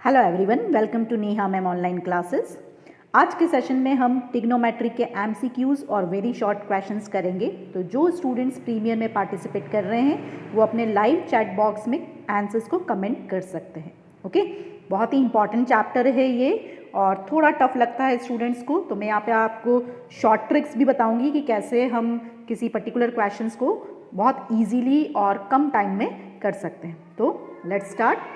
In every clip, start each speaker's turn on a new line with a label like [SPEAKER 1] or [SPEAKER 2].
[SPEAKER 1] Hello everyone, welcome to Neha ma'am online classes. आज के session में हम ट्रिग्नोमेट्री के एमसीक्यूज और वेरी शॉर्ट क्वेश्चंस करेंगे। तो जो स्टूडेंट्स प्रीमियर में पार्टिसिपेट कर रहे हैं वो अपने लाइव चैट बॉक्स में आंसर्स को कमेंट कर सकते हैं। ओके, बहुत ही इंपॉर्टेंट चैप्टर है ये और थोड़ा टफ लगता है स्टूडेंट्स को। तो मैं यहाँ पे आपको शॉर्ट ट्रिक्स भी बताऊँगी कि कैसे हम किसी पर्टिकुलर क्वेश्चंस को बहुत ईजीली और कम टाइम में कर सकते हैं। तो let's start.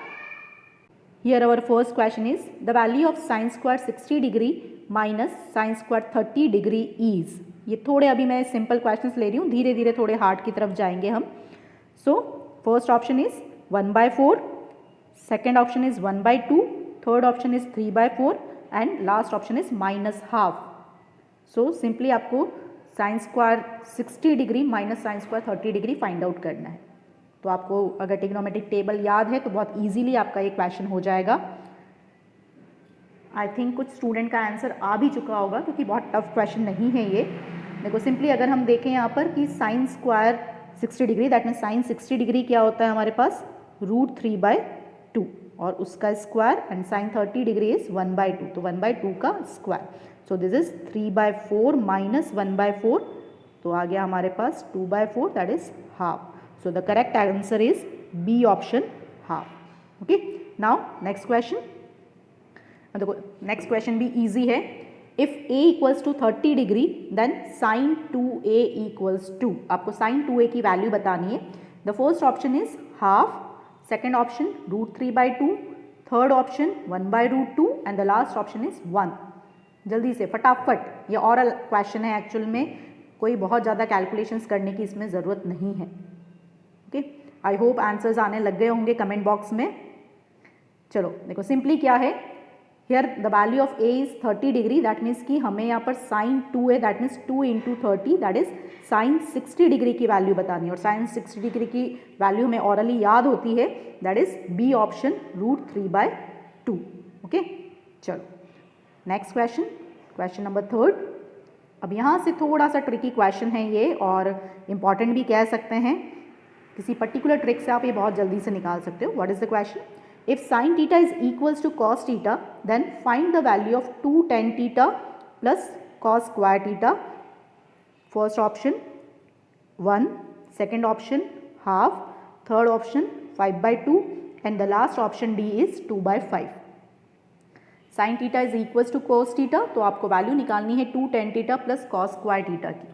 [SPEAKER 1] Here our first question is the value of sin square 60 degree minus sin square 30 degree is। ये थोड़े अभी मैं सिंपल क्वेश्चंस ले रही हूँ, धीरे धीरे थोड़े हार्ड की तरफ जाएंगे हम। So first option is 1/4, second option is 1/2, third option is 3/4 and last option is -½ so simply आपको sin square 60 degree minus sin square 30 degree find out करना है। तो आपको अगर ट्रिग्नोमेट्रिक टेबल याद है तो बहुत इजीली आपका ये क्वेश्चन हो जाएगा। आई थिंक कुछ स्टूडेंट का आंसर आ भी चुका होगा क्योंकि बहुत टफ क्वेश्चन नहीं है ये। देखो सिंपली अगर हम देखें यहाँ पर कि sine square 60 degree, that mean sine 60 degree क्या होता है हमारे पास √3/2 और उसका square, and sine 30 degree is 1/2, तो 1/2 का square. So this is 3/4 minus 1/4, तो आ गया हमारे पास 2/4, that is half. So the correct answer is B option, half. Okay. Now next question. देखो next question भी easy है। If A equals to 30 degree, then sin 2A equals to, आपको sin 2A की वैल्यू बतानी है। The first option is half, second option √3/2, third option 1/√2 and the last option is 1। जल्दी से फटाफट, ये ऑरल क्वेश्चन है एक्चुअल में, कोई बहुत ज़्यादा कैलकुलेशंस करने की इसमें ज़रूरत नहीं है। ओके, आई होप आंसर्स आने लग गए होंगे कमेंट बॉक्स में। चलो देखो सिंपली क्या है, here the value of A is 30 degree, that means कि हमें यहाँ पर साइन 2 है, that means 2 × 30, that is sine 60 degree की वैल्यू बतानी है और साइन 60 डिग्री की वैल्यू हमें ऑरली याद होती है, that is B option √3/2। Okay, चलो नेक्स्ट क्वेश्चन, क्वेश्चन नंबर 3। अब यहाँ से थोड़ा सा ट्रिकी क्वेश्चन है ये और इम्पॉर्टेंट भी कह सकते हैं। किसी पर्टिकुलर ट्रिक से आप ये बहुत जल्दी से निकाल सकते हो। What is the question? If sine theta is equals to cos theta then find the value of 2 tan theta plus cos square theta. First option 1, second option half, third option 5/2 and the last option D is 2/5। Sine theta is equals to cos theta, तो आपको value निकालनी है 2 tan theta plus cos square theta की।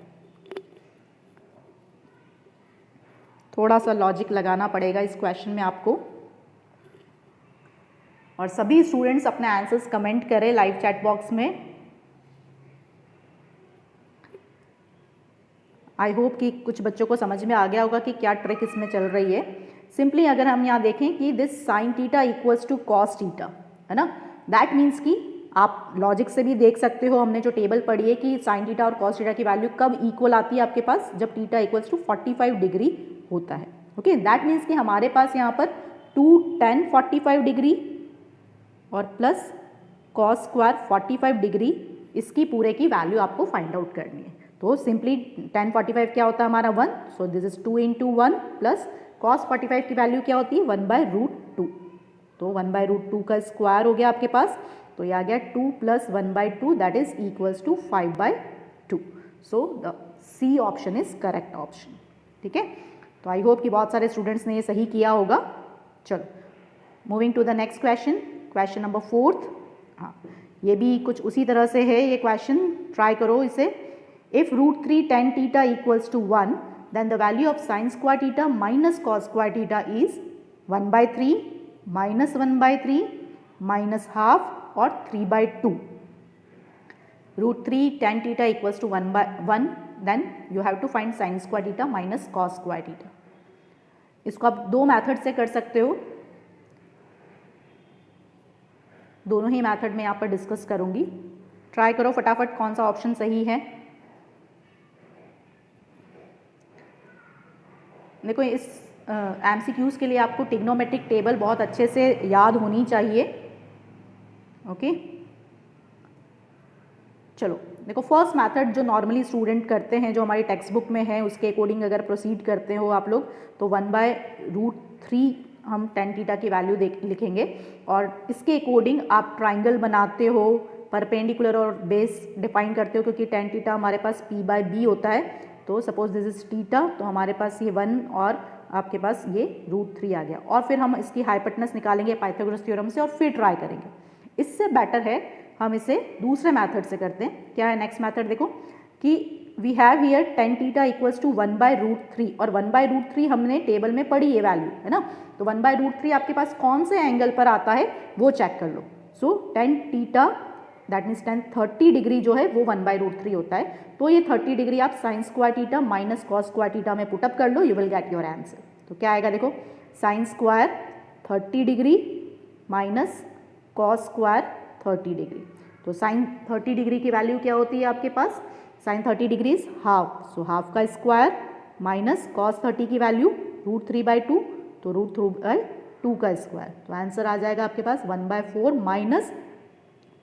[SPEAKER 1] थोड़ा सा logic लगाना पड़ेगा इस क्वेश्चन में आपको, और सभी स्टूडेंट्स अपने आंसर्स कमेंट करें लाइव चैट बॉक्स में। आई होप कि कुछ बच्चों को समझ में आ गया होगा कि क्या ट्रिक इसमें चल रही है। सिंपली अगर हम यहाँ देखें कि this sine theta equals to cos theta, है ना, दैट मीन्स कि आप लॉजिक से भी देख सकते हो, हमने जो टेबल पढ़ी है कि साइन थीटा और कॉस थीटा की वैल्यू कब इक्वल आती है आपके पास, जब थीटा इक्वल्स टू 45 डिग्री होता है। ओके, दैट मीन्स कि हमारे पास यहाँ पर 2 tan 45 डिग्री और प्लस कॉस स्क्वायर 45 डिग्री, इसकी पूरे की वैल्यू आपको फाइंड आउट करनी है। तो सिंपली tan 45 क्या होता है हमारा 1, सो दिस इज 2 × 1 प्लस कॉस 45 की वैल्यू क्या होती है 1/√2, तो 1/√2 का स्क्वायर हो गया आपके पास, तो ये आ गया 2 + 1/2 that is equals to 5/2। So the C option is correct option. ठीक है, तो आई होप कि बहुत सारे स्टूडेंट्स ने ये सही किया होगा। चलो moving to the next question, question number 4। हाँ, ये भी कुछ उसी तरह से है ये क्वेश्चन, ट्राई करो इसे। If √3 tan theta equals to 1 then the value of sine square theta minus cos square theta is 1/3, -1/3, -½ और 3/2। √3 tan theta equals to 1/1, then you have to find sine square theta minus cos square theta. इसको आप दो method से कर सकते हो, दोनों ही method में यहाँ पर डिस्कस करूंगी। ट्राई करो फटाफट कौन सा ऑप्शन सही है। देखो इस एमसीक्यूज के लिए आपको ट्रिग्नोमेट्रिक टेबल बहुत अच्छे से याद होनी चाहिए। ओके, चलो देखो फर्स्ट मेथड जो नॉर्मली स्टूडेंट करते हैं, जो हमारी टेक्स्ट बुक में है, उसके अकॉर्डिंग अगर प्रोसीड करते हो आप लोग, तो 1/√3 हम टेन थीटा की वैल्यू लिखेंगे और इसके अकॉर्डिंग आप ट्राइंगल बनाते हो, परपेंडिकुलर और बेस डिफाइन करते हो, क्योंकि टेन थीटा हमारे पास p/b होता है। तो सपोज दिस इज थीटा, तो हमारे पास ये 1 और आपके पास ये √3 आ गया। और फिर हम इसकी हाइपोटेनस निकालेंगे पाइथागोरस थ्योरम से और फिर ट्राई करेंगे। इससे बेटर है हम इसे दूसरे मेथड से करते हैं। क्या है नेक्स्ट मेथड? देखो कि we have here tan theta equals to 1/√3 और 1/√3 हमने टेबल में पढ़ी ये वैल्यू है ना। तो 1/√3 आपके पास कौन से एंगल पर आता है वो चेक कर लो। So ten theta that means 30 degree जो है वो 1/√3 होता है। तो ये 30 डिग्री आप sine square theta minus cos square theta में पुटअप कर लो, you will get your answer. तो क्या आएगा? देखो sine square 30 degree minus cos square 30 degree. तो साइन 30 डिग्री की वैल्यू क्या होती है आपके पास? Sine 30 degree is half, so half का स्क्वायर माइनस कॉस 30 की वैल्यू √3/2, तो √3/2 का स्क्वायर। तो आंसर आ जाएगा आपके पास 1/4 माइनस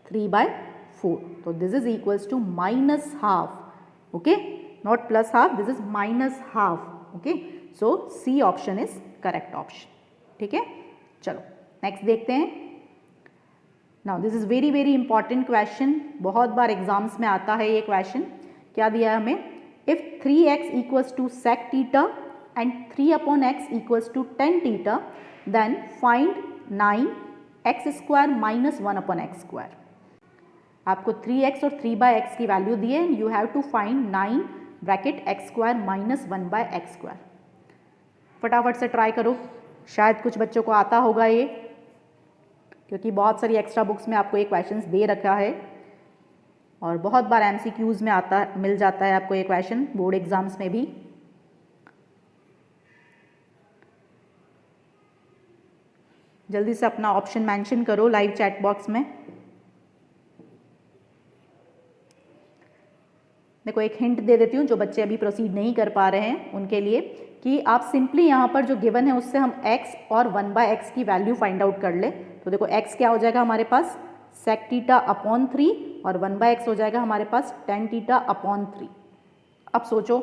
[SPEAKER 1] 3/4। तो this is equals to minus half, okay, not plus half, this is minus half, okay. So C option is correct option, ठीक है। चलो नेक्स्ट देखते हैं। Now this is very very important question, बहुत बार एग्जाम्स में आता है ये क्वेश्चन। क्या दिया है हमें? If 3x equals to sec theta and 3/x equals to tan theta then find 9x² minus 1/x²। आपको 3x और 3/x की वैल्यू दी है, you have to find 9 bracket x² minus 1/x²। फटाफट से ट्राई करो, शायद कुछ बच्चों को आता होगा ये, क्योंकि बहुत सारी एक्स्ट्रा बुक्स में आपको ये क्वेश्चंस दे रखा है और बहुत बार MCQs में मिल जाता है आपको ये क्वेश्चन बोर्ड एग्जाम्स में भी। जल्दी से अपना ऑप्शन मेंशन करो लाइव चैट बॉक्स में। देखो एक हिंट दे देती हूँ जो बच्चे अभी प्रोसीड नहीं कर पा रहे हैं उनके लिए, कि आप सिंपली यहाँ पर जो गिवन है उससे हम x और 1/x की वैल्यू फाइंड आउट कर ले। तो देखो x क्या हो जाएगा हमारे पास? sec थीटा अपॉन 3 और 1/x हो जाएगा हमारे पास tan थीटा अपॉन 3। अब सोचो,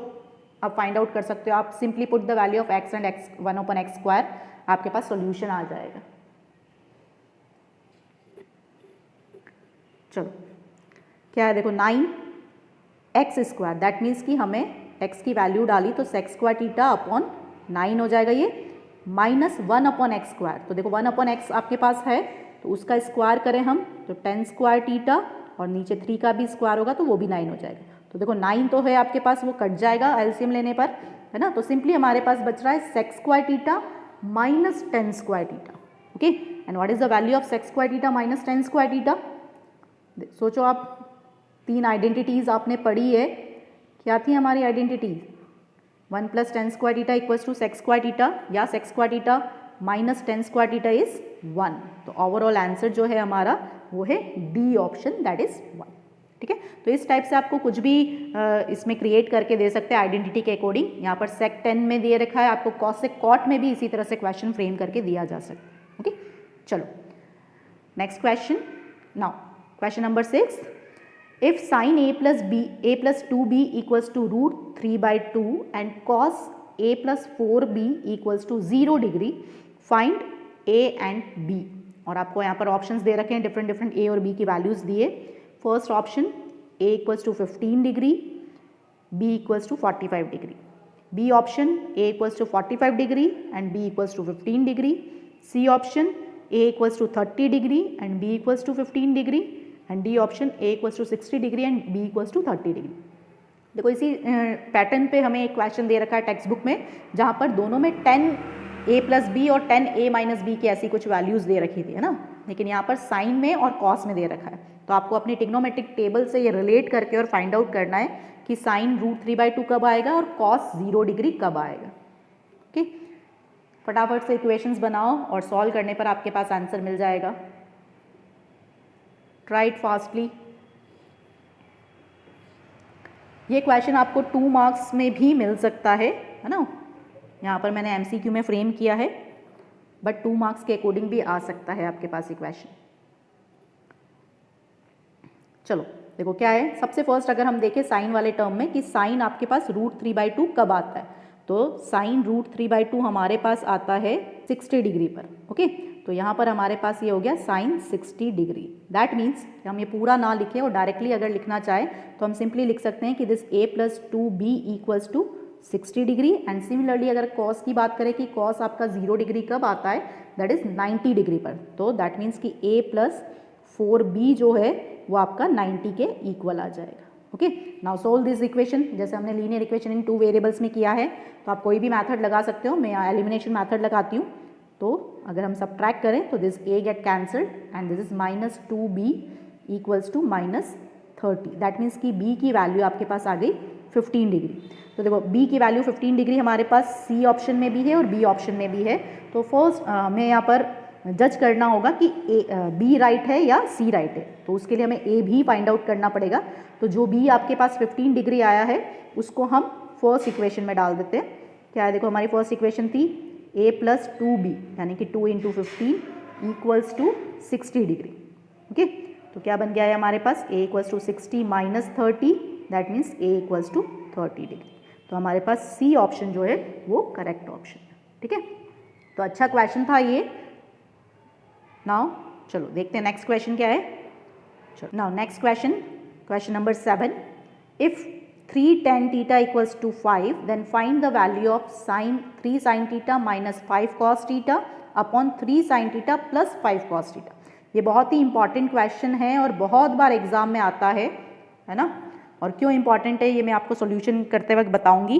[SPEAKER 1] अब फाइंड आउट कर सकते हो आप, simply put the value of x and x 1/x², आपके पास सॉल्यूशन आ जाएगा। चलो क्या है? देखो 9x² दैट मीन्स कि हमें x की वैल्यू डाली तो sec² थीटा अपॉन 9 हो जाएगा ये, माइनस 1/x²। तो देखो 1/x आपके पास है तो उसका स्क्वायर करें हम तो tan² थीटा और नीचे 3 का भी स्क्वायर होगा तो वो भी 9 हो जाएगा। तो देखो 9 तो है आपके पास, वो कट जाएगा एलसीएम लेने पर, है ना। तो सिंपली हमारे पास बच रहा है sec² theta minus tan² theta, okay. And what is the value of sec² theta minus tan² theta? सोचो आप, 3 आइडेंटिटीज आपने पढ़ी है, क्या थी हमारी identities? 1 plus tan² theta equals to sec² theta या sec² theta minus tan² theta is 1। तो ओवरऑल आंसर जो है हमारा वो है डी ऑप्शन, दैट इज 1, ठीक है। तो इस टाइप से आपको कुछ भी इसमें क्रिएट करके दे सकते हैं आइडेंटिटी के अकॉर्डिंग। यहाँ पर sec 10 में दे रखा है, आपको cos sec cot में भी इसी तरह से क्वेश्चन फ्रेम करके दिया जा सकता है, ओके। चलो next question. Now question number 6, if sin a plus 2b equals to √3/2 and cos a plus 4b equals to 0 degree, find a and b। और आपको यहाँ पर ऑप्शंस दे रखे हैं, डिफरेंट a और b की वैल्यूज दिए। First option a equals to 15 degree, b equals to 45 degree. B option a equals to 45 degree and b equals to 15 degree. C option a equals to 30 degree and b equals to 15 degree and D option a equals to 60 degree and b equals to 30 degree. देखो इसी pattern पे हमें एक question दे रखा है text book में, जहाँ पर दोनों में 10a प्लस बी और 10a माइनस बी की ऐसी कुछ वैल्यूज दे रखी थी, है ना। लेकिन यहाँ पर साइन में और कॉस में दे रखा है, तो आपको अपनी ट्रिग्नोमेट्रिक टेबल से ये रिलेट करके और फाइंड आउट करना है कि साइन √3/2 कब आएगा और कॉस 0 डिग्री कब आएगा, ओके। फटाफट से इक्वेशंस बनाओ और सॉल्व करने पर आपके पास आंसर मिल जाएगा। Try it fastly. ये क्वेश्चन आपको 2 मार्क्स में भी मिल सकता है ना। यहाँ पर मैंने MCQ में फ्रेम किया है, बट 2 मार्क्स के अकॉर्डिंग भी आ सकता है आपके पास ये क्वेश्चन। चलो देखो क्या है, सबसे फर्स्ट अगर हम देखें साइन वाले टर्म में कि साइन आपके पास √3/2 कब आता है, तो साइन √3/2 हमारे पास आता है 60 डिग्री पर। ओके, तो यहाँ पर हमारे पास ये हो गया साइन 60 डिग्री। दैट मीन्स हम ये पूरा ना लिखें और डायरेक्टली अगर लिखना चाहे तो हम सिंपली लिख सकते हैं कि this a + 2b = 60 degree. And similarly अगर कॉस की बात करें कि कॉस आपका 0 डिग्री कब आता है, दैट इज 90 डिग्री पर। तो दैट मीन्स कि a + 4b जो है वो आपका 90 के इक्वल आ जाएगा। Okay, now solve this equation. जैसे हमने लीनियर इक्वेशन इन 2 वेरिएबल्स में किया है, तो आप कोई भी मेथड लगा सकते हो। मैं यहाँ एलिमिनेशन मेथड लगाती हूँ। तो अगर हम सब्ट्रैक्ट करें तो this a get cancelled and this is -2b = -30। That means कि b की वैल्यू आपके पास आ गई 15 डिग्री। तो देखो b की वैल्यू 15 डिग्री हमारे पास c ऑप्शन में भी है और b ऑप्शन में भी है। तो फर्स्ट हमें यहाँ पर जज करना होगा कि b राइट है या c राइट है। तो उसके लिए हमें a भी फाइंड आउट करना पड़ेगा। तो जो b आपके पास 15 डिग्री आया है उसको हम फर्स्ट इक्वेशन में डाल देते हैं। क्या है, देखो हमारी फर्स्ट इक्वेशन थी a + 2b यानी कि 2 × 15 = 60 डिग्री। ओके, तो क्या बन गया है हमारे पास a = 60 - 30, that means a = 30 degree. तो हमारे पास c ऑप्शन जो है वो करेक्ट ऑप्शन है। ठीक है, तो अच्छा क्वेश्चन था ये। नाउ चलो देखते हैं नेक्स्ट क्वेश्चन क्या है। चलो now next question, question number 7। If 3 tan theta = 5, then find the value of 3 sin theta - 5 cos theta upon 3 sin theta plus 5 cos theta। ये बहुत ही इंपॉर्टेंट क्वेश्चन है और बहुत बार एग्जाम में आता है ना। और क्यों इंपॉर्टेंट है ये मैं आपको सॉल्यूशन करते वक्त बताऊंगी।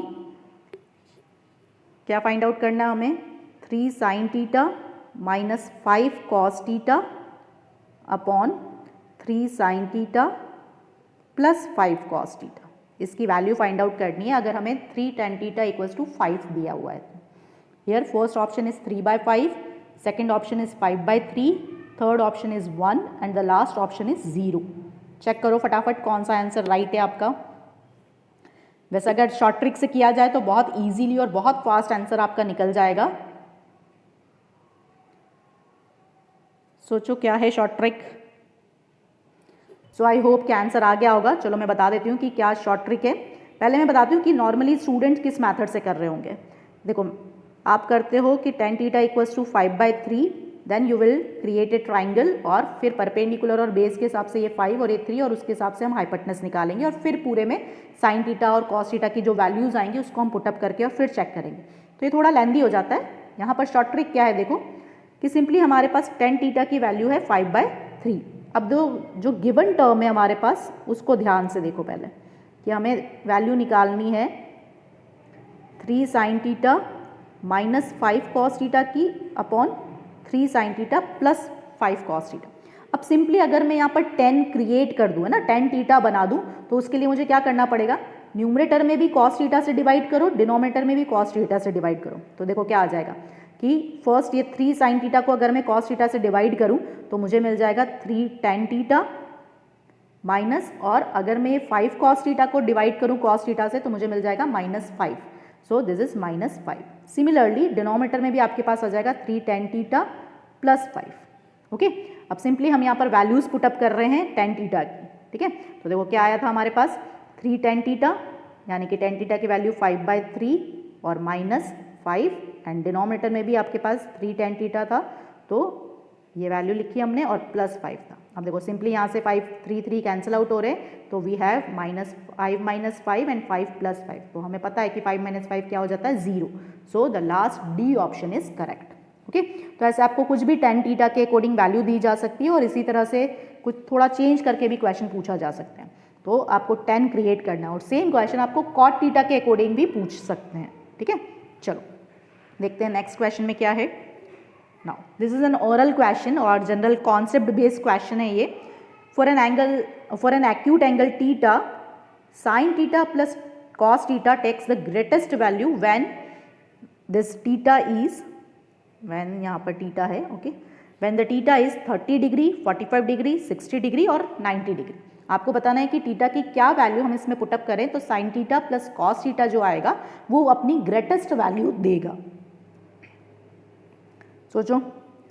[SPEAKER 1] क्या फाइंड आउट करना है हमें, 3 sin theta - 5 cos theta upon 3 sin theta plus 5 cos theta। इसकी वैल्यू फाइंड आउट करनी है अगर हमें 3 tan theta = 5 दिया हुआ है। Here first option is 3/5, second option is 5/3, third option is 1 and the last option is 0। Check करो फटाफट कौन सा आंसर राइट है आपका। वैसे अगर शॉर्ट ट्रिक से किया जाए तो बहुत इजीली और बहुत फास्ट आंसर आपका निकल जाएगा। सोचो क्या है शॉर्ट ट्रिक। सो आई होप कि आंसर आ गया होगा। चलो मैं बता देती हूँ कि क्या शॉर्ट ट्रिक है। पहले मैं बताती हूँ कि नॉर्मली स्टूडेंट किस मेथड से कर रहे होंगे। देखो आप करते हो कि tan theta = 5/3, then you will create a triangle और फिर परपेंडिकुलर और बेस के हिसाब से ये 5 और ये 3 और उसके हिसाब से हम हाइपोटेनस निकालेंगे और फिर पूरे में साइन थीटा और कॉस थीटा की जो वैल्यूज़ आएंगी उसको हम पुटअप करके और फिर चेक करेंगे। तो ये थोड़ा लेंदी हो जाता है। यहाँ पर शॉर्ट ट्रिक क्या है, देखो कि सिंपली हमारे पास tan थीटा की वैल्यू है 5/3। अब जो गिवन टर्म है हमारे पास उसको ध्यान से देखो पहले कि हमें वैल्यू निकालनी है 3 sin थीटा - 5 cos थीटा की upon 3 sin theta plus 5 cos theta. अब सिंपली अगर मैं यहाँ पर 10 क्रिएट कर दूँ, है ना, tan थीटा बना दूँ, तो उसके लिए मुझे क्या करना पड़ेगा, न्यूमरेटर में भी cos थीटा से डिवाइड करो, डिनोमिनेटर में भी cos थीटा से डिवाइड करो। तो देखो क्या आ जाएगा कि फर्स्ट ये 3 sin थीटा को अगर मैं cos थीटा से डिवाइड करूँ तो मुझे मिल जाएगा 3 tan थीटा माइनस, और अगर मैं 5 cos थीटा को डिवाइड करूँ cos थीटा से तो मुझे मिल जाएगा -5। सो दिस इज -5। सिमिलरली डिनोमिनेटर में भी आपके पास आ जाएगा 3 tan थीटा प्लस 5। ओके, अब सिंपली हम यहाँ पर वैल्यूज पुटअप कर रहे हैं tan थीटा की। ठीक है, तो देखो क्या आया था हमारे पास 3 tan थीटा यानी कि tan थीटा की वैल्यू 5/3 और -5 एंड डिनोमिनेटर में भी आपके पास 3 tan थीटा था तो ये वैल्यू लिखी हमने और +5 था। अब देखो सिंपली यहाँ से 5 3 कैंसिल आउट हो रहे हैं तो वी हैव -5 - 5 एंड 5 + 5। तो हमें पता है कि 5 - 5 क्या हो जाता है 0। So the last D option is correct. Okay, तो ऐसे आपको कुछ भी tan थीटा के अकॉर्डिंग वैल्यू दी जा सकती है और इसी तरह से कुछ थोड़ा चेंज करके भी क्वेश्चन पूछा जा सकते हैं। तो आपको 10 क्रिएट करना है और सेम क्वेश्चन आपको cot थीटा के अकॉर्डिंग भी पूछ सकते हैं। ठीक है, चलो देखते हैं नेक्स्ट क्वेश्चन में क्या है। Now, this is an oral question और general concept based question है ये। For an acute angle theta, sin theta plus cos theta takes the greatest value when this theta is, when यहाँ पर theta है, okay, when the theta is 30 degree, 45 degree, 60 degree और 90 degree. आपको बताना है कि थीटा की क्या वैल्यू हम इसमें पुटअप करें तो sin theta plus cos theta जो आएगा वो अपनी ग्रेटेस्ट वैल्यू देगा। सोचो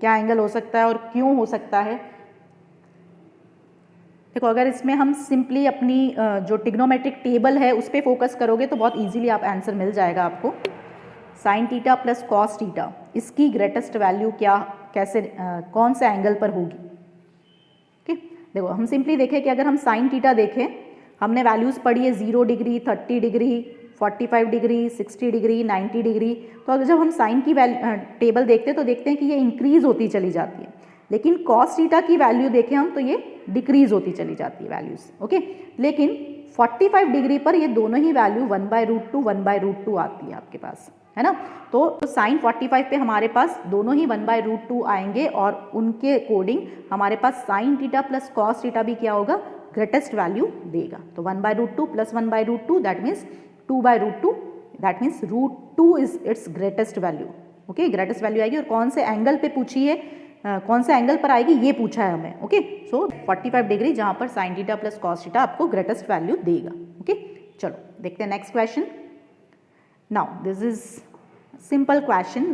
[SPEAKER 1] क्या एंगल हो सकता है और क्यों हो सकता है। देखो अगर इसमें हम सिंपली अपनी जो ट्रिग्नोमेट्रिक टेबल है उस पर फोकस करोगे तो बहुत इजीली आप आंसर मिल जाएगा आपको। Sine theta plus cos theta, इसकी ग्रेटेस्ट वैल्यू क्या, कैसे कौन से एंगल पर होगी। ओके देखो हम सिंपली देखें कि अगर हम साइन थीटा देखें, हमने वैल्यूज़ पढ़ी है 0 degree, 30 degree, 45 degree, 60 degree, 90 degree. तो अगर जब हम साइन की टेबल देखते हैं तो देखते हैं कि ये इंक्रीज होती चली जाती है, लेकिन कॉस थीटा की वैल्यू देखें हम तो ये डिक्रीज होती चली जाती है वैल्यूज़। ओके लेकिन 45 डिग्री पर ये दोनों ही वैल्यू 1/√2 1/√2 आती है आपके पास, है ना। तो साइन 45 पे हमारे पास दोनों ही 1/√2 आएंगे और उनके अकॉर्डिंग हमारे पास sine theta plus cos theta भी क्या होगा, ग्रेटेस्ट वैल्यू देगा। तो 1/√2 plus 1/√2 that means 2/√2, that means √2 is its greatest value. Okay greatest value आएगी और कौन से एंगल पे पूछी है, कौन से एंगल पर आएगी ये पूछा है हमें। ओके सो 45 डिग्री जहाँ पर sine theta plus cos theta आपको ग्रेटेस्ट वैल्यू देगा। ओके चलो देखते हैं next question. Now this is simple question,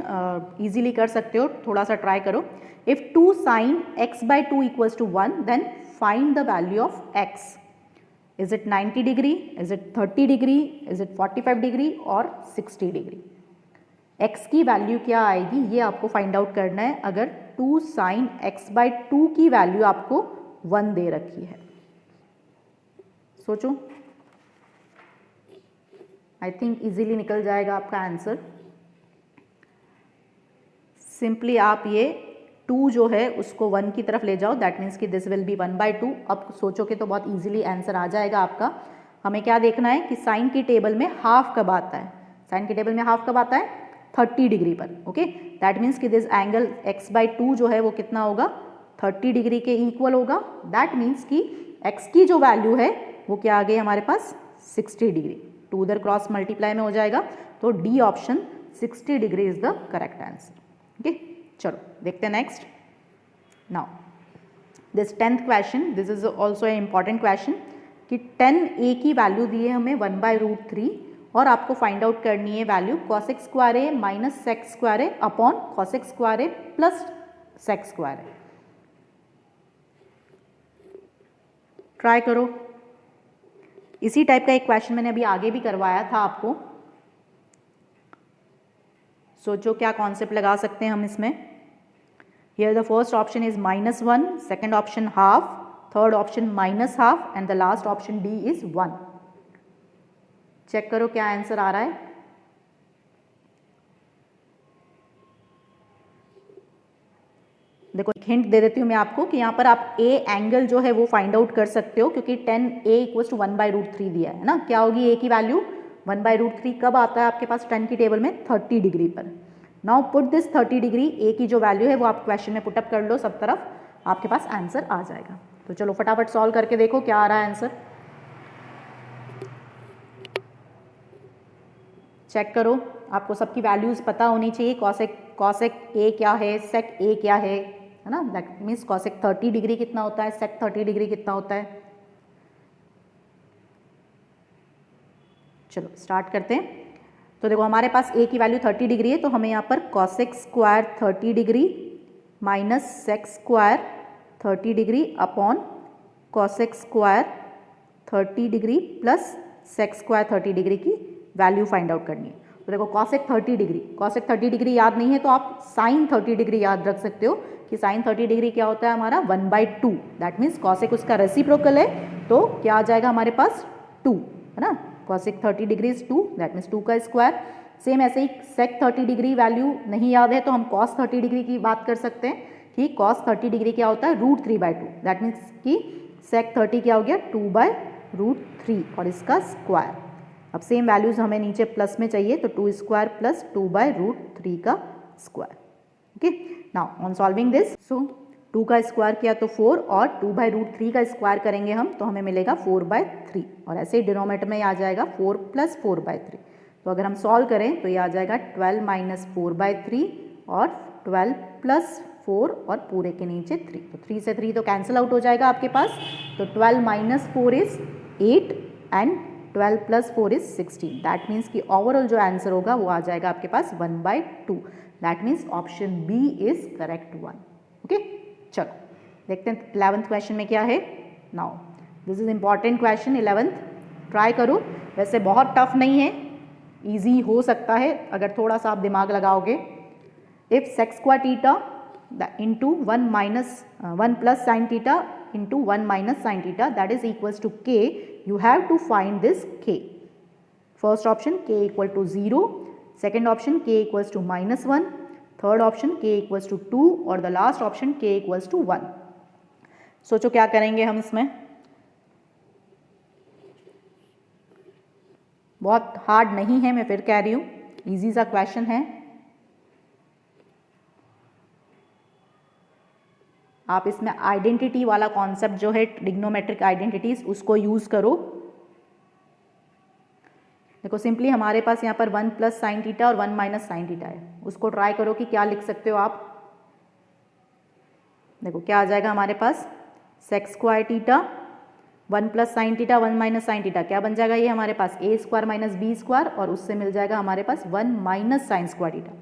[SPEAKER 1] easily कर सकते हो, थोड़ा सा ट्राई करो। If 2 sin x/2 equals to 1 then find the value of x। Is it 90 degree, is it 30 degree, is it 45 degree और 60 डिग्री। x की value क्या आएगी ये आपको फाइंड आउट करना है अगर 2 sin x/2 की वैल्यू आपको 1 दे रखी है। सोचो, आई थिंक इजीली निकल जाएगा आपका आंसर। सिंपली आप ये 2 जो है उसको 1 की तरफ ले जाओ, दैट मीन्स कि दिस विल बी 1/2। अब सोचोगे तो बहुत इजीली आंसर आ जाएगा आपका। हमें क्या देखना है कि साइन की टेबल में हाफ कब आता है, साइन की टेबल में हाफ कब आता है, 30 डिग्री पर। ओके दैट मीन्स कि दिस एंगल x/2 जो है वो कितना होगा, 30 डिग्री के इक्वल होगा। दैट मीन्स कि x की जो वैल्यू है वो क्या आ गई हमारे पास, 60 डिग्री। 2 उधर क्रॉस मल्टीप्लाई में हो जाएगा, तो D option 60 degree is the correct answer. Okay चलो देखते हैं next. Now this 10th question, this is also a important question कि 10a की वैल्यू दी है हमें 1/√3 और आपको फाइंड आउट करनी है value cos² minus sec² upon cos² plus sec²। Try करो। इसी टाइप का एक क्वेश्चन मैंने अभी आगे भी करवाया था आपको। सोचो क्या कॉन्सेप्ट लगा सकते हैं हम इसमें। Here the first option is -1, second option half, third option -half and the last option D is 1। Check करो क्या आंसर आ रहा है। देखो एक हिंट दे देती हूँ मैं आपको कि यहाँ पर आप ए एंगल जो है वो फाइंड आउट कर सकते हो, क्योंकि 10a इक्वल्स टू 1/√3 दिया है ना। क्या होगी ए की वैल्यू, 1/√3 कब आता है आपके पास 10 की टेबल में, 30 डिग्री पर। नाउ पुट दिस 30 डिग्री, ए की जो वैल्यू है वो आप क्वेश्चन में पुटअप कर लो सब तरफ, आपके पास आंसर आ जाएगा। तो चलो फटाफट सॉल्व करके देखो क्या आ रहा है आंसर। चेक करो, आपको सबकी वैल्यूज़ पता होनी चाहिए। कॉसेक ए क्या है, सेक ए क्या है ना। दैट मीन्स कॉसेक 30 डिग्री कितना होता है, सेक 30 डिग्री कितना होता है। चलो स्टार्ट करते हैं। तो देखो हमारे पास ए की वैल्यू 30 डिग्री है, तो हमें यहाँ पर cosec² 30 degree minus sec² 30 degree upon cosec² 30 degree plus sec² 30 degree की वैल्यू फाइंड आउट करनी है। तो देखो cosec 30 डिग्री, cosec 30 डिग्री याद नहीं है तो आप sin 30 डिग्री याद रख सकते हो कि sin 30 डिग्री क्या होता है हमारा 1/2। दैट मीन्स cosec उसका रेसिप्रोकल है, तो क्या आ जाएगा हमारे पास 2, है ना। cosec 30 degree is 2, that means 2 का स्क्वायर। सेम ऐसे ही sec 30 डिग्री वैल्यू नहीं याद है तो हम cos 30 डिग्री की बात कर सकते हैं कि cos 30 डिग्री क्या होता है, √3/2। दैट मीन्स कि sec 30 क्या हो गया, 2/√3 और इसका स्क्वायर। अब सेम वैल्यूज हमें नीचे प्लस में चाहिए, तो 2² प्लस 2/√3 का square. Okay now on solving this, so 2 का स्क्वायर किया तो 4 और 2/√3 का स्क्वायर करेंगे हम तो हमें मिलेगा 4/3 और ऐसे ही डिनोमिनेटर में आ जाएगा 4 प्लस 4/3। तो अगर हम सॉल्व करें तो ये आ जाएगा 12 माइनस 4/3 और 12 प्लस 4 और पूरे के नीचे 3। तो 3 से 3 तो कैंसिल आउट हो जाएगा आपके पास। तो 12 minus 4 is 8 and 12 plus 4 is 16। That means कि ओवरऑल जो आंसर होगा वो आ जाएगा आपके पास 1/2। That means option B is correct 1। Okay चलो देखते हैं 11th क्वेश्चन में क्या है। Now this is important question 11th, try करो। वैसे बहुत टफ नहीं है, ईजी हो सकता है अगर थोड़ा सा आप दिमाग लगाओगे। If sec square theta into 1 plus sine theta into 1 minus sine theta that is equals to K, you have to find this K. First option k equal to 0, second option k equals to -1, third option k equals to 2 और the last option k equals to 1। सोचो क्या करेंगे हम इसमें। बहुत hard नहीं है, मैं फिर कह रही हूँ, इजी सा क्वेश्चन है। आप इसमें आइडेंटिटी वाला कॉन्सेप्ट जो है ट्रिग्नोमेट्रिक आइडेंटिटीज उसको यूज करो। देखो सिंपली हमारे पास यहाँ पर 1 प्लस साइन थीटा और 1 माइनस साइन थीटा है, उसको ट्राई करो कि क्या लिख सकते हो आप। देखो क्या आ जाएगा हमारे पास, sec square theta 1 plus sine theta 1 minus sine theta, क्या बन जाएगा ये हमारे पास a square minus B square और उससे मिल जाएगा हमारे पास 1 माइनस साइन स्क्वायर थीटा।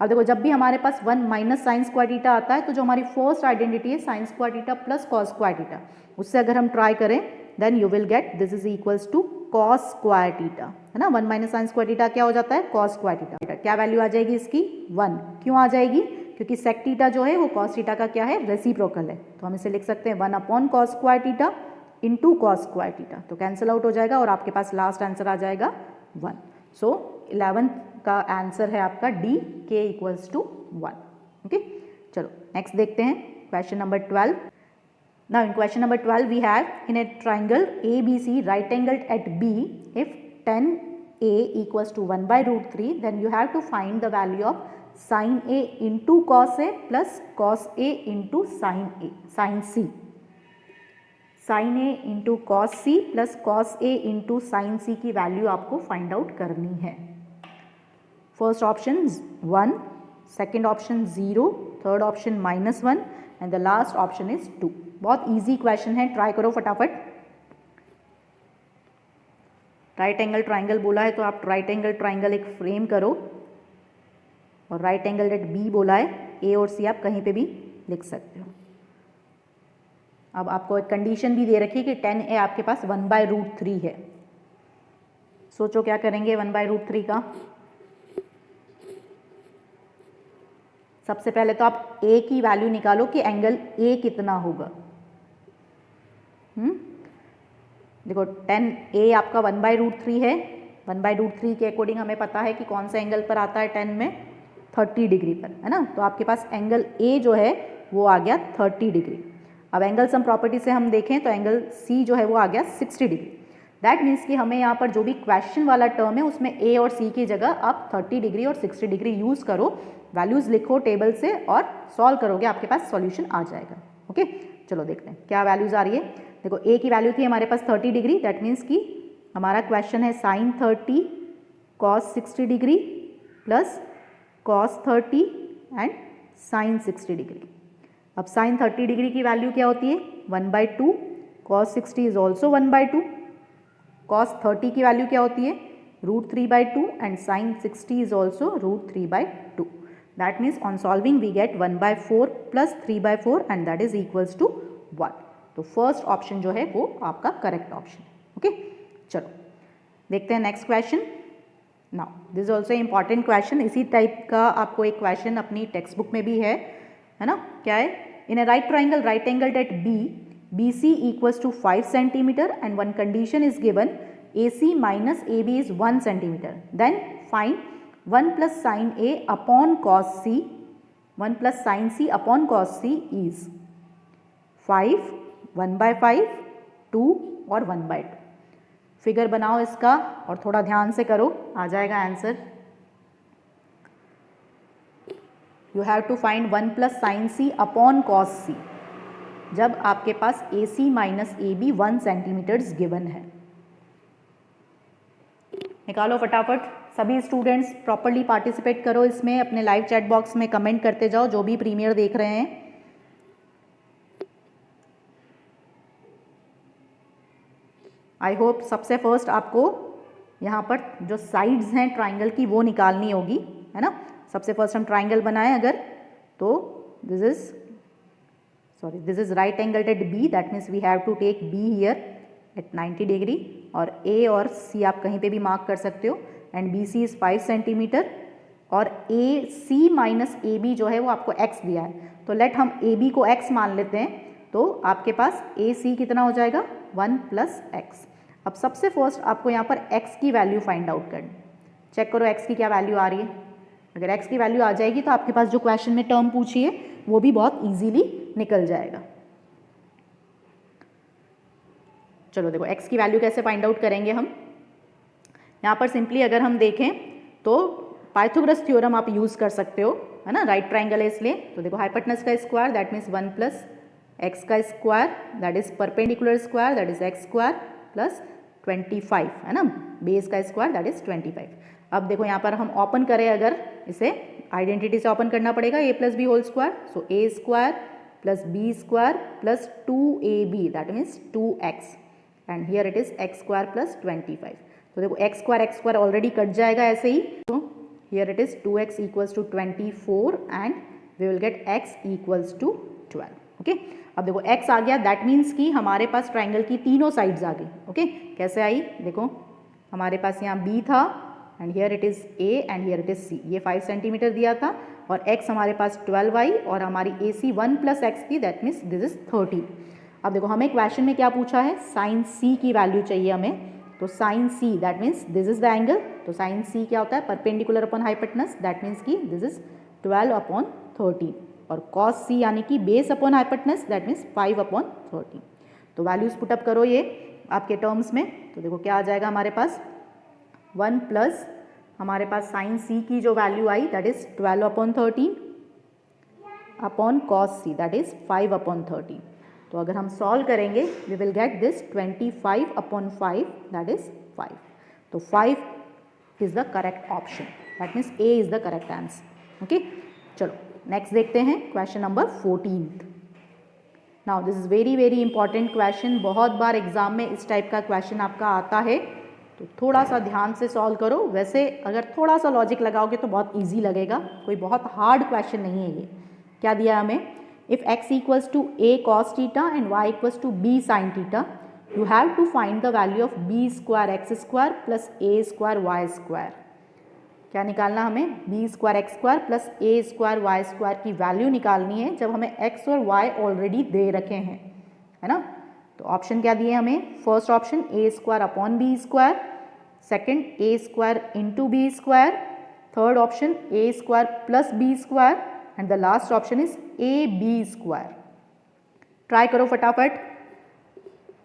[SPEAKER 1] अब देखो जब भी हमारे पास 1 माइनस साइन स्क्वायर थीटा आता है तो जो हमारी फर्स्ट आइडेंटिटी है sine square theta plus cos square theta, उससे अगर हम ट्राई करें then you will get this is equals to cos square theta, है ना। 1 माइनस साइन स्क्वायर थीटा क्या हो जाता है, कॉस स्क्वायर थीटा। क्या वैल्यू आ जाएगी इसकी, 1। क्यों आ जाएगी, क्योंकि सेक थीटा जो है वो कॉस थीटा का क्या है, रेसिप्रोकल है। तो हम इसे लिख सकते हैं 1 upon cos square theta into cos square theta, तो कैंसिल आउट हो जाएगा और आपके पास लास्ट आंसर आ जाएगा 1। सो 11th का आंसर है आपका D, k equals to 1। Okay, चलो नेक्स्ट देखते हैं question number 12। Now in question number 12 we have in a triangle ABC right angled at B, if tan A equals to 1 by root 3 then you have to find the value of sin A into cos A plus cos A into sin C. sin A into cos C plus cos A into sin C की value आपको find out करनी है। First option 1, second option 0, third option -1 and the last option is 2। बहुत easy question है, try करो फटाफट। Right angle triangle बोला है तो आप राइट एंगल ट्राइंगल एक फ्रेम करो और राइट एंगल एट बी बोला है, ए और सी आप कहीं पे भी लिख सकते हो। अब आपको एक कंडीशन भी दे रखी है कि tan A आपके पास 1 बाय रूट 3 है। सोचो क्या करेंगे 1 बाय रूट 3 का। सबसे पहले तो आप A की वैल्यू निकालो कि एंगल A कितना होगा। देखो tan A आपका 1 बाय रूट 3 है, 1 बाय रूट 3 के अकॉर्डिंग हमें पता है कि कौन सा एंगल पर आता है tan में, 30 डिग्री पर, है ना। तो आपके पास एंगल A जो है वो आ गया 30 डिग्री। अब एंगल सम प्रॉपर्टी से हम देखें तो एंगल C जो है वो आ गया 60 डिग्री। दैट मीन्स कि हमें यहाँ पर जो भी क्वेश्चन वाला टर्म है उसमें A और C की जगह आप 30 डिग्री और 60 डिग्री यूज़ करो, वैल्यूज़ लिखो टेबल से और सॉल्व करोगे, आपके पास सॉल्यूशन आ जाएगा। ओके, चलो देखते हैं क्या वैल्यूज़ आ रही है। देखो A की वैल्यू थी हमारे पास 30 डिग्री, दैट मीन्स कि हमारा क्वेश्चन है sine 30 cos 60 degree plus cos 30 and sine 60 degree. अब साइन 30 डिग्री की वैल्यू क्या होती है 1/2, कॉस 60 इज ऑल्सो 1/2, कॉस 30 की वैल्यू क्या होती है √3/2 and sine 60 is also √3/2। That means on solving we get 1/4 plus 3/4 and that is equals to 1। तो फर्स्ट ऑप्शन जो है वो आपका करेक्ट ऑप्शन है। ओके, चलो देखते हैं next question. Now this is also important question, इसी टाइप का आपको एक क्वेश्चन अपनी टेक्स्ट बुक में भी है ना। क्या है, in a right triangle right angle at B BC equals to 5 centimeter and one condition is given AC minus AB is 1 centimeter. Then find 1 plus sin A upon cos C, 1 plus sin C upon cos C is 5, 1/5, 2 और 1/2। Figure बनाओ इसका और थोड़ा ध्यान से करो, आ जाएगा answer. You have to find 1 plus sine C upon cos C जब आपके पास AC minus AB 1 centimetres given है। निकालो फटाफट, सभी स्टूडेंट्स प्रॉपरली पार्टिसिपेट करो इसमें, अपने लाइव चैट बॉक्स में कमेंट करते जाओ जो भी प्रीमियर देख रहे हैं। आई होप सबसे फर्स्ट आपको यहाँ पर जो साइड्स हैं ट्राइंगल की वो निकालनी होगी, है ना। सबसे फर्स्ट हम ट्राइंगल बनाएं अगर तो this is right angled at B, that means we have to take B here at 90 degree और A और C आप कहीं पे भी मार्क कर सकते हो। And B C is 5 centimetre और A C minus A B जो है वो आपको x दिया है, तो लेट हम ए बी को x मान लेते हैं, तो आपके पास ए सी कितना हो जाएगा 1 प्लस एक्स। अब सबसे फर्स्ट आपको यहाँ पर x की वैल्यू फाइंड आउट करनी, चेक करो x की क्या वैल्यू आ रही है। अगर x की वैल्यू आ जाएगी तो आपके पास जो क्वेश्चन में टर्म पूछी है वो भी बहुत ईजीली निकल जाएगा। चलो देखो x की वैल्यू कैसे फाइंड आउट करेंगे हम। यहाँ पर सिंपली अगर हम देखें तो पाइथागोरस थ्योरम आप यूज़ कर सकते हो, है ना, राइट ट्राइंगल है इसलिए। तो देखो हाइपोटेनस का square that means 1 plus x का square that is perpendicular square that is x square plus 25, है ना, बेस का स्क्वायर दैट इज 25। अब देखो यहाँ पर हम ओपन करें, अगर इसे आइडेंटिटी से ओपन करना पड़ेगा a plus B whole square, so A square plus B square plus 2ab that means 2x and here it is x square plus 25। तो देखो एक्स स्क्वायर ऑलरेडी कट जाएगा ऐसे ही, तो here it is 2x equals to 24 and we will get x equals to 12। Okay, अब देखो x आ गया, that means कि हमारे पास ट्राइंगल की तीनों साइड्स आ गई। ओके, कैसे आई देखो, हमारे पास यहाँ b था and here it is a and here it is c, ये 5 सेंटीमीटर दिया था और x हमारे पास 12y और हमारी AC 1 प्लस एक्स थी दैट मीन्स दिस इज 30। अब देखो हमें क्वेश्चन में क्या पूछा है, साइन c की वैल्यू चाहिए हमें, तो sine c that means this is the angle, तो साइन c क्या होता है, perpendicular upon hypotenuse that means कि दिस इज 12 अपॉन 13 और कॉस c यानी कि base upon hypotenuse that means 5 upon 13। तो वैल्यूज पुटअप करो ये आपके टर्म्स में, तो देखो क्या आ जाएगा हमारे पास 1 प्लस हमारे पास साइन c की जो वैल्यू आई that is 12 upon 13 upon cos c that is 5 upon 13। तो अगर हम सॉल्व करेंगे we will get this 25 upon 5 that is 5। तो 5 is the correct option, that means A is the correct answer. Okay, चलो next देखते हैं question number 14। Now this is very very important question, बहुत बार एग्जाम में इस type का question आपका आता है, तो थोड़ा सा ध्यान से सॉल्व करो। वैसे अगर थोड़ा सा लॉजिक लगाओगे तो बहुत ईजी लगेगा, कोई बहुत हार्ड क्वेश्चन नहीं है ये। क्या दिया है हमें, if x equals to a cos theta and y equals to b sin theta, you have to find the value of b square x square plus a square y square। क्या निकालना हमें, b square x square plus a square y square की value निकालनी है जब हमें x और y already दे रखे हैं, है ना। तो ऑप्शन क्या दिए हमें, first option a square upon b square, second a square into b square, third option a square plus b square and the last option is A B square. Try करो फटाफट,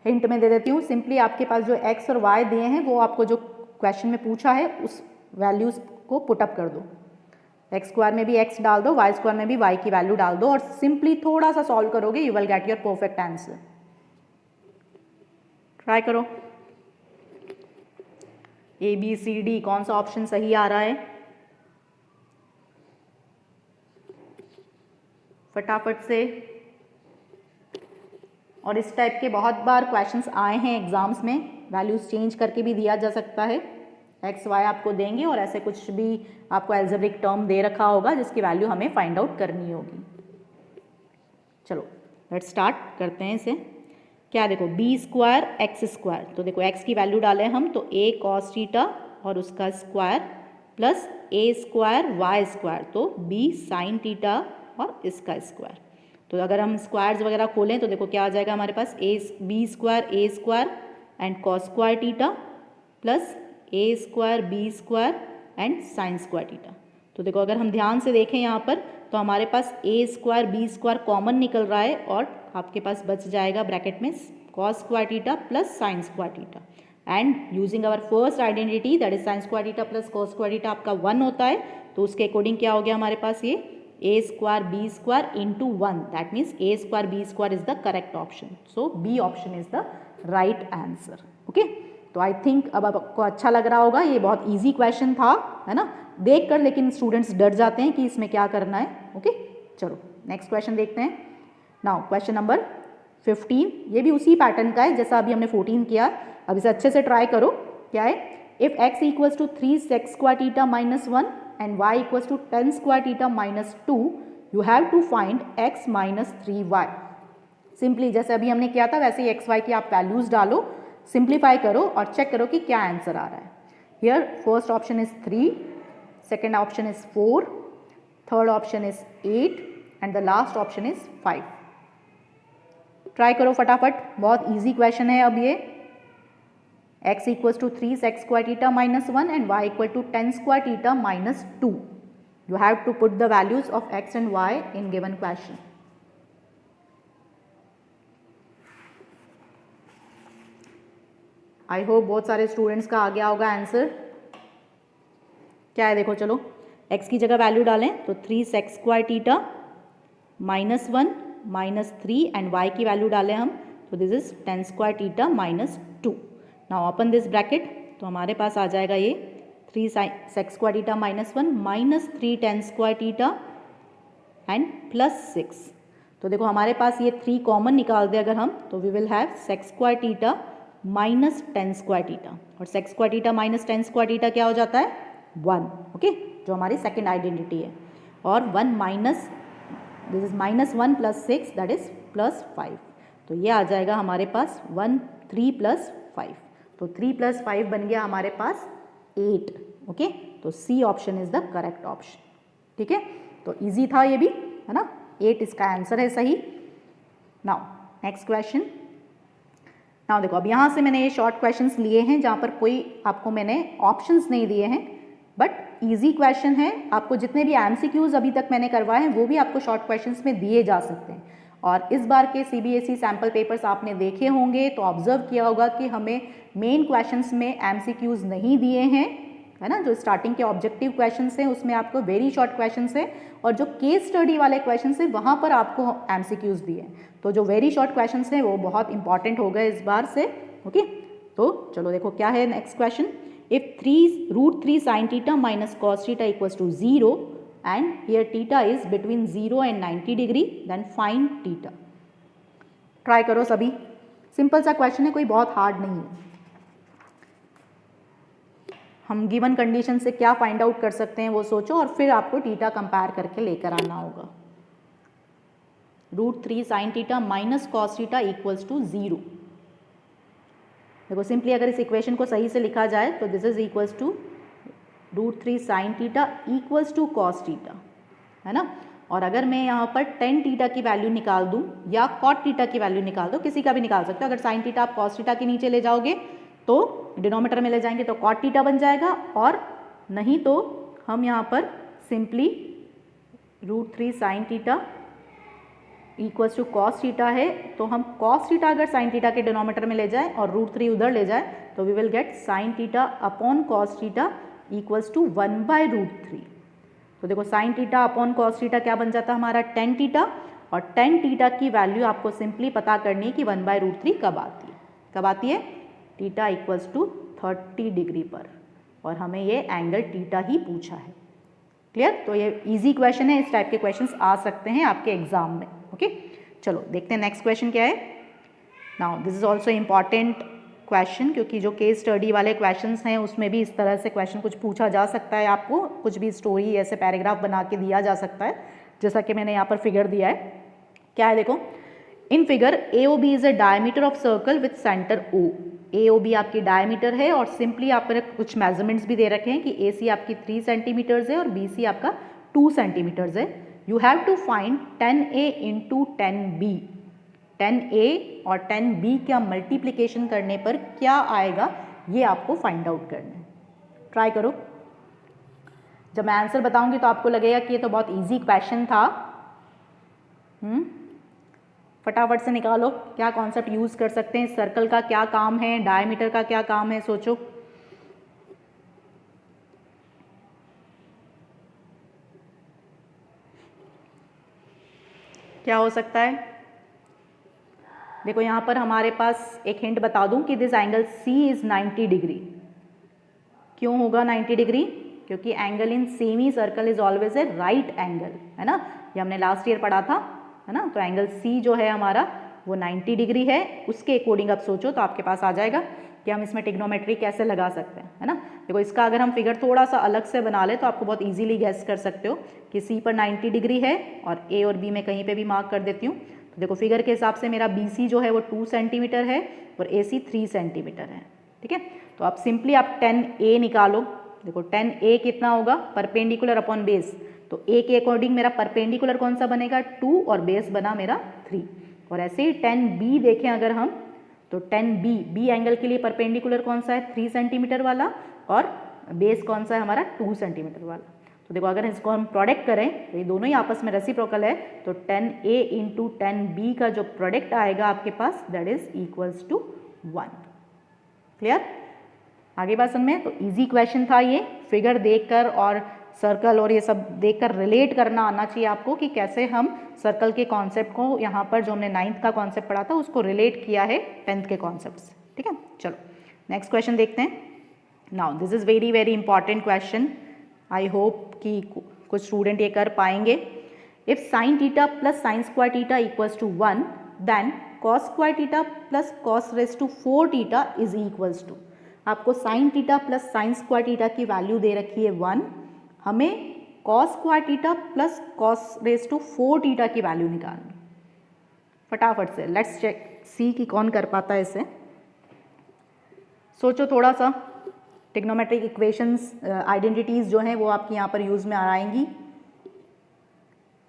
[SPEAKER 1] हिंट में दे देती हूँ, simply आपके पास जो x और y दिए हैं वो आपको जो क्वेश्चन में पूछा है उस वैल्यूज को पुटअप कर दो, x स्क्वायर में भी x डाल दो, y स्क्वायर में भी y की वैल्यू डाल दो और सिंपली थोड़ा सा सॉल्व करोगे, you will get your perfect answer. Try करो, ए बी सी डी कौन सा ऑप्शन सही आ रहा है, फटाफट से। और इस टाइप के बहुत बार क्वेश्चंस आए हैं एग्जाम्स में, वैल्यूज चेंज करके भी दिया जा सकता है, एक्स वाई आपको देंगे और ऐसे कुछ भी आपको एल्जेब्रिक टर्म दे रखा होगा जिसकी वैल्यू हमें फाइंड आउट करनी होगी। चलो लेट्स स्टार्ट करते हैं इसे। क्या देखो, बी स्क्वायर एक्स स्क्वायर, तो देखो एक्स की वैल्यू डालें हम तो ए कॉस थीटा और उसका square plus A square Y square, तो बी साइन थीटा और इसका स्क्वायर। तो अगर हम स्क्वायर्स वगैरह खोलें तो देखो क्या आ जाएगा हमारे पास, B square and cos square theta plus A square B square and sine square theta. तो देखो अगर हम ध्यान से देखें यहाँ पर तो हमारे पास ए स्क्वायर बी स्क्वायर कॉमन निकल रहा है और आपके पास बच जाएगा ब्रैकेट में cos square theta plus sine square theta and using our first identity that is sine square theta plus cos square theta आपका 1 होता है, तो उसके अकॉर्डिंग क्या हो गया हमारे पास, ये A square B square into 1 that means A square B square is the correct option, so B option is the right answer. Okay, तो आई थिंक अब आपको अच्छा लग रहा होगा, ये बहुत ईजी क्वेश्चन था, है ना, देख कर लेकिन स्टूडेंट्स डर जाते हैं कि इसमें क्या करना है। ओके, चलो नेक्स्ट क्वेश्चन देखते हैं। नाउ क्वेश्चन नंबर 15, ये भी उसी पैटर्न का है जैसा अभी हमने 14 किया। अब इसे अच्छे से ट्राई करो। क्या है, if x equals to 3 sec square theta minus 1 and y equals to 10 square theta minus 2, you have to find x minus 3y। Simply जैसे अभी हमने किया था वैसे ही x y की आप वैल्यूज डालो, सिंप्लीफाई करो और चेक करो कि क्या आंसर आ रहा है। Here first option is 3, second option is 4, third option is 8 and the last option is 5। Try करो फटाफट, बहुत ईजी क्वेश्चन है। अब ये x equal to 3 sec square theta minus 1 and y equal to 10 square theta minus 2. You have to put the values of x and y in given question. I hope बहुत सारे students का आ गया होगा answer. क्या है देखो, चलो x की जगह वैल्यू डालें तो 3 sec square theta minus 1 minus 3 and y की वैल्यू डालें हम तो this is 10 square theta minus 2. Now open this bracket, तो हमारे पास आ जाएगा ये 3 sec square theta minus 1 minus 3 10 square theta and plus 6। तो देखो हमारे पास ये 3 कॉमन निकाल दे अगर हम तो we will have sec square theta minus 10 square theta, और sec square theta minus 10 square theta क्या हो जाता है 1, ओके, जो हमारी सेकेंड आइडेंटिटी है। और 1 minus this is minus 1 plus 6 that is plus 5। तो ये आ जाएगा हमारे पास 1 3 प्लस 5, तो 3 प्लस 5 बन गया हमारे पास 8, ओके। तो C option is the correct option, ठीक है। तो इजी था ये भी, है ना, 8 इसका आंसर है सही। Now next question. नाउ देखो, अब यहाँ से मैंने ये शॉर्ट क्वेश्चंस लिए हैं जहाँ पर कोई आपको मैंने ऑप्शंस नहीं दिए हैं, बट इजी क्वेश्चन है। आपको जितने भी एमसीक्यूज अभी तक मैंने करवाए हैं वो भी आपको शॉर्ट क्वेश्चंस में दिए जा सकते हैं। और इस बार के सीबीएसई सैम्पल पेपर्स आपने देखे होंगे तो ऑब्जर्व किया होगा कि हमें मेन क्वेश्चंस में एमसीक्यूज नहीं दिए हैं, है ना। जो स्टार्टिंग के ऑब्जेक्टिव क्वेश्चंस हैं उसमें आपको वेरी शॉर्ट क्वेश्चंस हैं, और जो केस स्टडी वाले क्वेश्चंस हैं वहाँ पर आपको एमसीक्यूज दिए हैं। तो जो वेरी शॉर्ट क्वेश्चंस हैं वो बहुत इंपॉर्टेंट हो गए इस बार से, ओके। तो चलो देखो क्या है next question. If 3√3 sin theta minus cos theta equals to 0 and here theta is between 0 and 90 degree, then find theta. Try करो सभी, सिंपल सा क्वेश्चन है, कोई बहुत हार्ड नहीं है। हम गिवन कंडीशन से क्या फाइंड आउट कर सकते हैं वो सोचो, और फिर आपको थीटा कंपेयर करके लेकर आना होगा। √3 sin theta minus cos theta equals to 0। देखो सिंपली अगर इस इक्वेशन को सही से लिखा जाए तो this is equals to √3 sin theta equals to cos theta, है ना। और अगर मैं यहाँ पर tan थीटा की वैल्यू निकाल दूँ या cot थीटा की वैल्यू निकाल दो, किसी का भी निकाल सकते हो। अगर sin थीटा आप cos थीटा के नीचे ले जाओगे तो डिनोमिनेटर में ले जाएंगे तो cot थीटा बन जाएगा, और नहीं तो हम यहाँ पर simply √3 sin theta equals to cos theta है, तो हम cos थीटा अगर sin थीटा के डिनोमिनेटर में ले जाए और √3 उधर ले जाए तो we will get sin theta upon cos theta equals to 1/√3। तो देखो sin theta upon cos theta क्या बन जाता है हमारा tan थीटा, और tan थीटा की वैल्यू आपको सिंपली पता करनी है कि 1/√3 कब आती है। कब आती है? थीटा इक्वल्स टू 30 डिग्री पर, और हमें ये एंगल थीटा ही पूछा है। क्लियर? तो ये इजी क्वेश्चन है, इस टाइप के क्वेश्चंस आ सकते हैं आपके एग्जाम में, ओके। चलो देखते हैं नेक्स्ट क्वेश्चन क्या है। Now this is also important question, क्योंकि जो केस स्टडी वाले क्वेश्चंस हैं उसमें भी इस तरह से क्वेश्चन कुछ पूछा जा सकता है। आपको कुछ भी स्टोरी ऐसे पैराग्राफ बना के दिया जा सकता है, जैसा कि मैंने यहाँ पर फिगर दिया है। क्या है देखो, in figure AOB is a diameter of circle with centre O। AOB आपकी डायमीटर है, और सिंपली आपको कुछ मेजरमेंट्स भी दे रखे हैं कि AC आपकी 3 सेंटीमीटर्स है और BC आपका 2 सेंटीमीटर्स है। You have to find 10A into 10B। 10A और 10B का मल्टीप्लीकेशन करने पर क्या आएगा ये आपको फाइंड आउट करना है। ट्राई करो। जब मैं आंसर बताऊंगी तो आपको लगेगा कि ये तो बहुत इजी क्वेश्चन था। फटाफट से निकालो क्या कॉन्सेप्ट यूज कर सकते हैं। सर्कल का क्या काम है, डायमीटर का क्या काम है, सोचो। क्या हो सकता है? देखो यहाँ पर हमारे पास एक हिंट बता दूं कि this angle C is 90 degree. क्यों होगा 90 डिग्री? क्योंकि angle in semi circle is always a right angle, है ना। ये हमने लास्ट ईयर पढ़ा था, है ना। तो एंगल C जो है हमारा वो 90 डिग्री है। उसके अकॉर्डिंग आप सोचो तो आपके पास आ जाएगा कि हम इसमें ट्रिग्नोमेट्री कैसे लगा सकते हैं, है ना। देखो इसका अगर हम फिगर थोड़ा सा अलग से बना ले तो आपको बहुत इजीली गेस कर सकते हो कि C पर 90 डिग्री है, और A और B में कहीं पे भी मार्क कर देती हूँ। तो देखो फिगर के हिसाब से मेरा BC जो है वो 2 सेंटीमीटर है और AC 3 सेंटीमीटर है, ठीक है। तो तो आप सिंपली आप tan A निकालो। देखो tan A कितना होगा, परपेंडिकुलर अपॉन बेस, तो A के अकॉर्डिंग मेरा परपेंडिकुलर कौन सा बनेगा 2 और बेस बना मेरा 3। और ऐसे ही tan B देखें अगर हम, तो tan B एंगल के लिए परपेंडिकुलर कौन सा है 3 सेंटीमीटर वाला और बेस कौन सा है हमारा 2 सेंटीमीटर वाला। तो देखो अगर इसको हम प्रोडक्ट करें तो ये दोनों ही आपस में रेसिप्रोकल है, तो tan A इंटू tan B का जो प्रोडक्ट आएगा आपके पास that is equals to 1। Clear, आगे बात समझ में। तो इजी क्वेश्चन था ये, फिगर देखकर और सर्कल और ये सब देखकर रिलेट करना आना चाहिए आपको कि कैसे हम सर्कल के कॉन्सेप्ट को यहाँ पर जो हमने 9th का कॉन्सेप्ट पढ़ा था उसको रिलेट किया है 10th के कॉन्सेप्ट से। ठीक है, चलो नेक्स्ट क्वेश्चन देखते हैं। Now this is very very important question, I hope कि कुछ स्टूडेंट ये कर पाएंगे। If sine theta plus sine square theta equals to 1 then cos square theta plus cos raise to 4 theta is equals to. आपको sine theta plus sine square theta की value दे रखी है 1, हमें cos square theta plus cos raise to 4 theta की value निकालनी। फटाफट से लेट्स चेक सी कि कौन कर पाता है इसे। सोचो थोड़ा सा, ट्रिग्नोमेट्रिक इक्वेशंस आइडेंटिटीज जो हैं वो आपकी यहाँ पर यूज में आएंगी,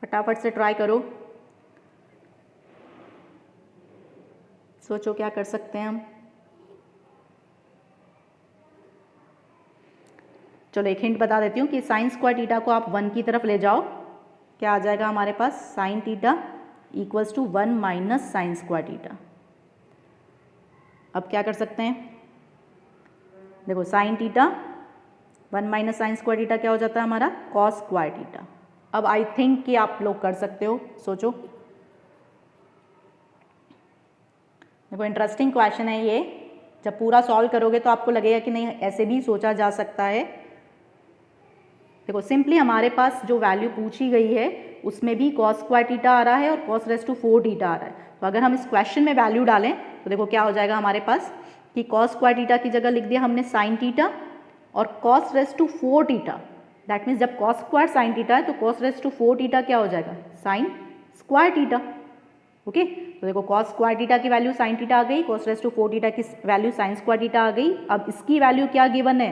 [SPEAKER 1] फटाफट से ट्राई करो, सोचो क्या कर सकते हैं हम। चलो एक हिंट बता देती हूँ कि साइन स्क्वायर थीटा को आप 1 की तरफ ले जाओ, क्या आ जाएगा हमारे पास sine theta equals to 1 minus sine square theta. अब क्या कर सकते हैं, देखो sine theta 1 minus sine square theta क्या हो जाता है हमारा कॉस स्क्वायर थीटा। अब आई थिंक कि आप लोग कर सकते हो, सोचो। देखो इंटरेस्टिंग क्वेश्चन है ये, जब पूरा सॉल्व करोगे तो आपको लगेगा कि नहीं ऐसे भी सोचा जा सकता है। देखो सिंपली हमारे पास जो वैल्यू पूछी गई है उसमें भी कॉस स्क्वायर थीटा आ रहा है और कॉस रेज टू 4 थीटा आ रहा है। तो अगर हम इस क्वेश्चन में वैल्यू डालें तो देखो क्या हो जाएगा हमारे पास कि कॉस स्क्वायर थीटा की जगह लिख दिया हमने साइन थीटा और cos raise to 4 theta. That means जब कॉस स्क्वायर साइन थीटा है तो कॉस रेज टू 4 थीटा क्या हो जाएगा साइन स्क्वायर थीटा। ओके, तो देखो कॉस स्क्वायर थीटा की वैल्यू साइन थीटा आ गई, कॉस रेज टू 4 थीटा की वैल्यू साइन स्क्वायर थीटा आ गई। अब इसकी वैल्यू क्या गिवन है,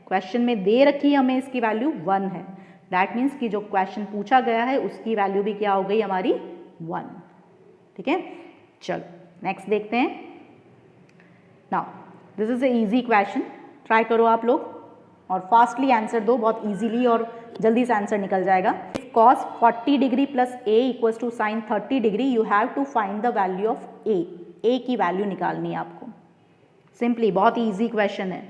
[SPEAKER 1] क्वेश्चन में दे रखी है हमें इसकी वैल्यू 1 है। दैट मीन्स कि जो क्वेश्चन पूछा गया है उसकी वैल्यू भी क्या हो गई हमारी 1। ठीक है, चलो नेक्स्ट देखते हैं। Now this is a easy question, try करो आप लोग और फास्टली आंसर दो, बहुत इजीली और जल्दी से आंसर निकल जाएगा। cos 40 degree plus a equals to sine 30 degree, you have to find the value of a की वैल्यू निकालनी है आपको। सिंपली बहुत ही ईजी क्वेश्चन है।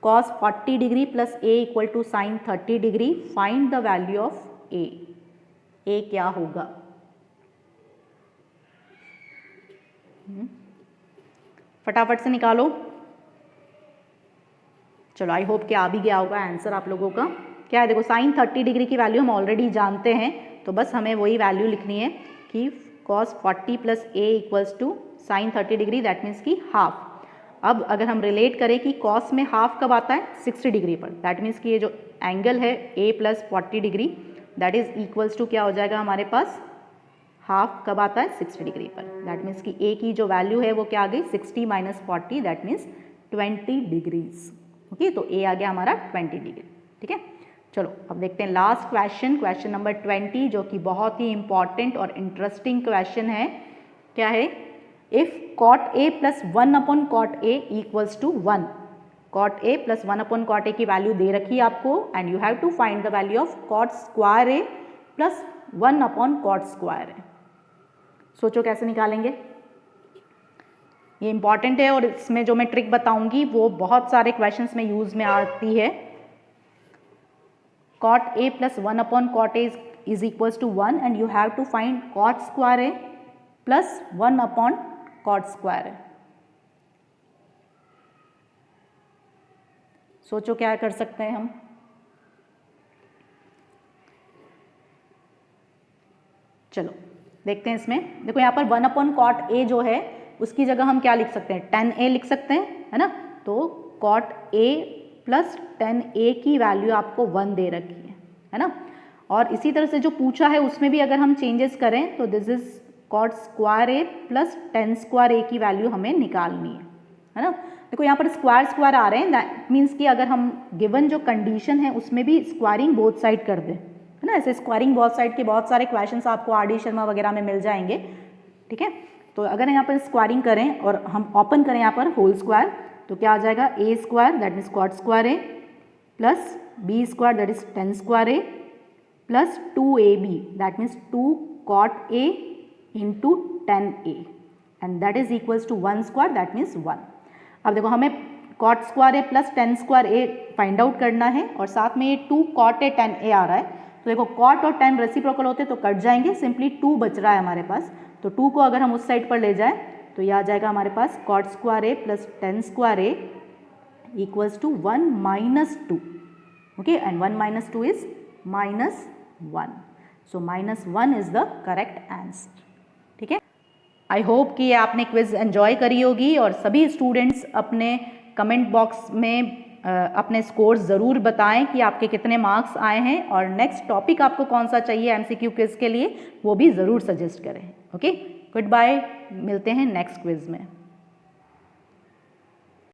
[SPEAKER 1] cos 40 degree plus a equal to sine 30 degree, find the value of a क्या होगा। फटाफट से निकालो। चलो आई होप कि आ भी गया होगा आंसर आप लोगों का। क्या है, देखो साइन 30 डिग्री की वैल्यू हम ऑलरेडी जानते हैं, तो बस हमें वही वैल्यू लिखनी है कि cos 40 plus a equals to sine 30 degree, that means की हाफ। अब अगर हम रिलेट करें कि cos में हाफ कब आता है 60 डिग्री पर, दैट मीन्स कि ये जो एंगल है a plus 40 degree that is equals to क्या हो जाएगा हमारे पास हाफ कब आता है 60 डिग्री पर। दैट मीन्स कि a की जो वैल्यू है वो क्या आ गई 60 minus 40, that means 20 degrees. Okay, तो a आ गया हमारा 20 डिग्री। ठीक है, चलो अब देखते हैं लास्ट क्वेश्चन, क्वेश्चन नंबर 20, जो कि बहुत ही इंपॉर्टेंट और इंटरेस्टिंग क्वेश्चन है। क्या है, if cot a plus 1 upon cot a equals to 1, cot a plus 1 upon cot a की वैल्यू दे रखी है आपको and you have to find the value of cot square a plus 1 upon cot square a। सोचो कैसे निकालेंगे, ये important है और इसमें जो मैं ट्रिक बताऊंगी वो बहुत सारे क्वेश्चंस में यूज में आती है। cot a plus 1 upon cot a is equals to 1 and you have to find cot square a plus 1 upon cot square a। सोचो क्या कर सकते हैं हम। चलो देखते हैं इसमें। देखो यहाँ पर 1 अपॉन cot a जो है उसकी जगह हम क्या लिख सकते हैं, tan a लिख सकते हैं, है ना। तो cot a plus tan a की वैल्यू आपको 1 दे रखी है ना। और इसी तरह से जो पूछा है उसमें भी अगर हम चेंजेस करें तो this is cot square a plus tan square a की वैल्यू हमें निकालनी है ना। देखो यहाँ पर स्क्वायर स्क्वायर आ रहे हैं, दैट मीन्स कि अगर हम गिवन जो कंडीशन है उसमें भी स्क्वायरिंग बोथ साइड कर दें, है ना। ऐसे स्क्वायरिंग बोथ साइड के बहुत सारे क्वेश्चंस आपको आर.डी. शर्मा वगैरह में मिल जाएंगे, ठीक है। तो अगर यहाँ पर स्क्वायरिंग करें और हम ओपन करें यहाँ पर होल स्क्वायर, तो क्या आ जाएगा, A square that means cot square A plus B square that is 10 square A plus 2ab that means 2 cot a into 10a and that is equals to 1 square that means 1। अब देखो हमें cot square A plus 10 square A find out करना है और साथ में ये 2 cot a 10a आ रहा है। तो देखो cot और 10 रेसिप्रोकल होते तो कट जाएंगे, सिंपली 2 बच रहा है हमारे पास। तो 2 को अगर हम उस साइड पर ले जाएं तो यह आ जाएगा हमारे पास cot square A plus 10 square a equals to 1 minus 2, okay, and 1 minus 2 is minus 1। So minus 1 is the correct answer, ठीक है। आई होप कि आपने क्विज एंजॉय करी होगी और सभी स्टूडेंट्स अपने कमेंट बॉक्स में अपने स्कोर्स ज़रूर बताएं कि आपके कितने मार्क्स आए हैं और नेक्स्ट टॉपिक आपको कौन सा चाहिए एमसीक्यू क्विज के लिए वो भी ज़रूर सजेस्ट करें। ओके, गुड बाय, मिलते हैं नेक्स्ट क्विज में।